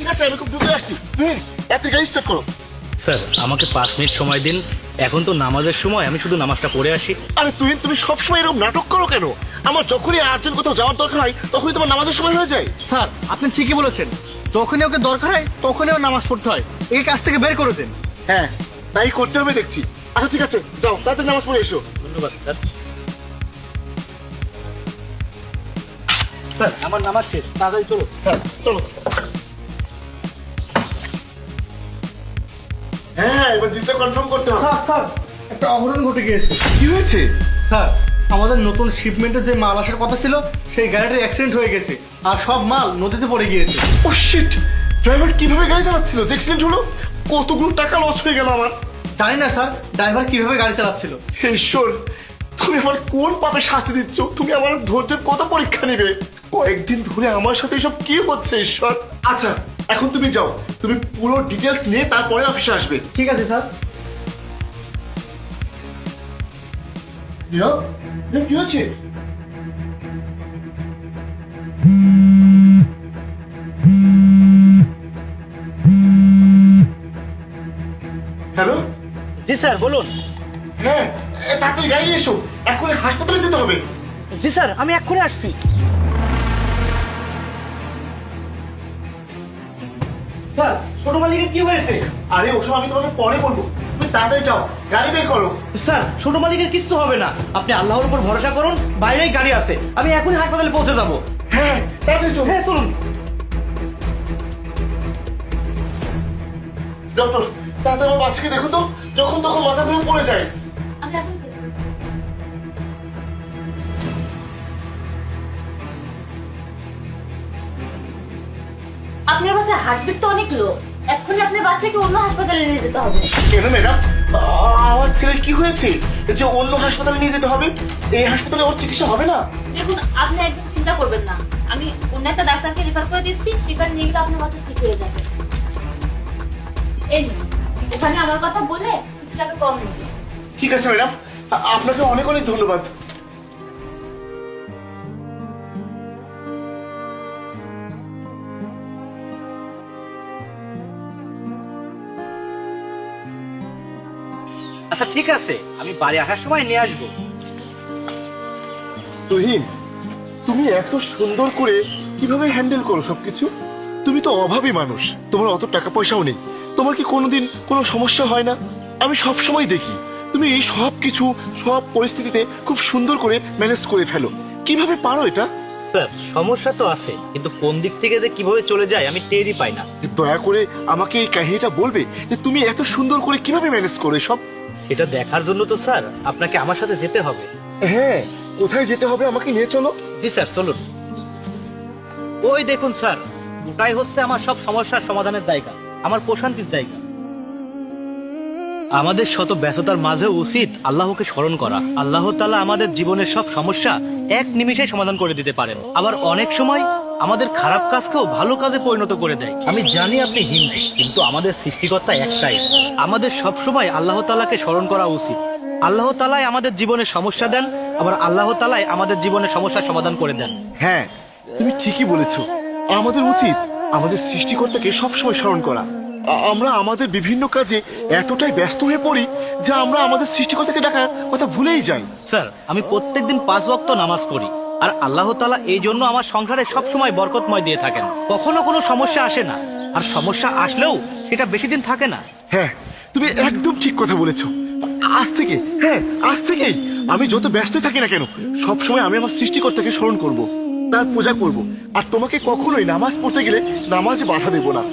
ঠিক আছে, আমি খুব দ্রুত আসছি। তুই এত গাড়ি স্টার্ট করো। স্যার আমাকে 5 মিনিট সময় দিন, এখন তো নামাজের সময়, আমি শুধু নামাজটা পড়ে আসি। আরে তুমি সবসময় এরকম নাটক করো কেন? আমার যখনই আর্জেন্ট কোথাও যাওয়ার দরকার হয় তখনই তোমার নামাজের সময় হয়ে যায়। স্যার আপনি ঠিকই বলেছেন, যখনই ওকে দরকার হয় তখনই ওর নামাজ পড়তে হয়। এই কাজ থেকে বের করে দেন। হ্যাঁ, তাই করতে হবে দেখছি। আচ্ছা ঠিক আছে, যাও তাড়াতাড়ি নামাজ পড়ে এসো। ধন্যবাদ স্যার। স্যার আমার নামাজ শেষ, তাড়াতাড়ি চলো। হ্যাঁ চলো। হ্যাঁ, এবার ডিলটা কনফার্ম করতে হবে। স্যার স্যার একটা অঘটন ঘটে গিয়েছে। কি হয়েছে? স্যার আমাদের নতুন শিপমেন্টের যে মাল আসার কথা ছিল সেই গাড়িটার অ্যাক্সিডেন্ট হয়ে গেছে আর সব মাল নদীতে পড়ে গিয়েছে। ও শিট, ড্রাইভার কিভাবে গাড়ি চালাচ্ছিল যে অ্যাক্সিডেন্ট হলো? কতগুলো টাকা লস হয়ে গেল আমার। জানি না স্যার ড্রাইভার কিভাবে গাড়ি চালাচ্ছিল। হে ঈশ্বর, তুমি আমার কোন পাপে শাস্তি দিচ্ছ? তুমি আমার ধৈর্যের কত পরীক্ষা নেবে? কয়েকদিন ধরে আমার সাথে এসব কি হচ্ছে ঈশ্বর? আচ্ছা এখন তুমি যাও, তুমি পুরো ডিটেলস নিয়ে তারপরে অফিসে আসবে। ঠিক আছে স্যার। নীরব, নীরব, কি হচ্ছে? হ্যালো। জি স্যার বলুন। হ্যাঁ, তাড়াতাড়ি গাড়ি নিয়ে এসো, এখন হাসপাতালে যেতে হবে। জি স্যার আমি এক্ষুনি আসছি। স্যার ছোট মালিকের কি হয়েছে? আরে ওসব আমি তোমাকে পরে বলবো, তুমি তাড়াতাড়ি যাও, গাড়ি বের করো। স্যার ছোট মালিকের কিছু হবে না, আপনি আল্লাহর উপর ভরসা করুন, বাইরেই গাড়ি আছে, আমি এখনই হাসপাতালে পৌঁছে যাবো। হ্যাঁ তাড়াতাড়ি চলো। হ্যাঁ চলুন। ডক্টর, তাড়াতাড়ি আমার বাচ্চাকে দেখুন তো, যখন তখন মাথা ঘুরে পড়ে যায়। আমি এখন যেতে পারি। আপনার বাসায় হার্টবিট তো অনেক লো, এক্ষুনি আপনার বাচ্চাকে অন্য হাসপাতালে নিয়ে যেতে হবে। কেন ম্যাডাম, আমার ছেলে কি হয়েছে যে অন্য হাসপাতালে নিয়ে যেতে হবে? এই হাসপাতালে ওর চিকিৎসা হবে না? দেখুন আপনি একদম চিন্তা করবেন না, আমি অন্য একটা ডাক্তারকে রেফার করে দিচ্ছি, সেখানে নিয়ে গেলে আপনার বাচ্চা ঠিক হয়ে যাবে। এই নিন, ওখানে আমার কথা বলে কিছু টাকা কম নেবে। ঠিক আছে ম্যাডাম, আপনাকে অনেক অনেক ধন্যবাদ। আচ্ছা ঠিক আছে, আমি বাড়ি আসার সময় নিয়ে আসবো। তুহিন, তুমি এত সুন্দর করে কিভাবে হ্যান্ডেল করো সবকিছু? তুমি তো অভাবী মানুষ, তোমার অত টাকা পয়সাও নেই, তোমার কি কোনোদিন কোনো সমস্যা হয় না? আমি সব সময় দেখি তুমি এই সব কিছু, সব পরিস্থিতিতে খুব সুন্দর করে ম্যানেজ করে ফেলো। কিভাবে পারো এটা? স্যার সমস্যা তো আছে, কিন্তু কোন দিক থেকে যে কিভাবে চলে যায় আমি টেরই পাই না। দয়া করে আমাকে এই কাহিনীটা বলবে যে তুমি এত সুন্দর করে কিভাবে ম্যানেজ করো সব? সেটা দেখার জন্য তো স্যার আপনাকে আমার সাথে যেতে হবে। হ্যাঁ, কোথায় যেতে হবে আমাকে নিয়ে চলো। জি স্যার চলুন। ওই দেখুন স্যার, ওটাই হচ্ছে আমার সব সমস্যার সমাধানের জায়গা, আমার প্রশান্তির জায়গা। আমাদের শত ব্যস্ততার মাঝে উচিত আল্লাহকে স্মরণ করা। আল্লাহ তাআলা আমাদের জীবনের সব সমস্যা এক নিমিষে সমাধান করে দিতে পারেন, আবার অনেক সময় আমাদের খারাপ কাজকেও ভালো কাজে পরিণত করে দেয়। আমি জানি আপনি হিন্দু, কিন্তু আমাদের সৃষ্টিকর্তা একটাই। আমাদের সব সময় আল্লাহ তাআলাকে স্মরণ করা উচিত। আল্লাহ তাআলাই আমাদের জীবনে সমস্যা দেন, আবার আল্লাহ তাআলাই আমাদের জীবনের সমস্যার সমাধান করে দেন। হ্যাঁ, তুমি ঠিকই বলেছো, আমাদের উচিত আমাদের সৃষ্টিকর্তাকে সবসময় স্মরণ করা। আমরা আমাদের বিভিন্ন কাজে এতটাই ব্যস্ত হয়ে পড়ি যে আমরা আমাদের সৃষ্টিকর্তাকে ডাকার কথা ভুলেই যাই। স্যার আমি প্রত্যেকদিন 5 ওয়াক্ত নামাজ পড়ি, আর আল্লাহ তাআলা এই জন্য আমার সংসারে সব সময় বরকতময় দিয়ে থাকেন। কখনো কোনো সমস্যা আসে না, আর সমস্যা আসলেও সেটা বেশি দিন থাকে না। হ্যাঁ, তুমি একদম ঠিক কথা বলেছো। আজ থেকে, হ্যাঁ আজ থেকেই আমি যত ব্যস্ত থাকি না কেন, সবসময় আমি আমার সৃষ্টিকর্তাকে স্মরণ করব, তার পূজা করব, আর তোমাকে কখনোই নামাজ পড়তে গেলে নামাজে বাধা দেব না।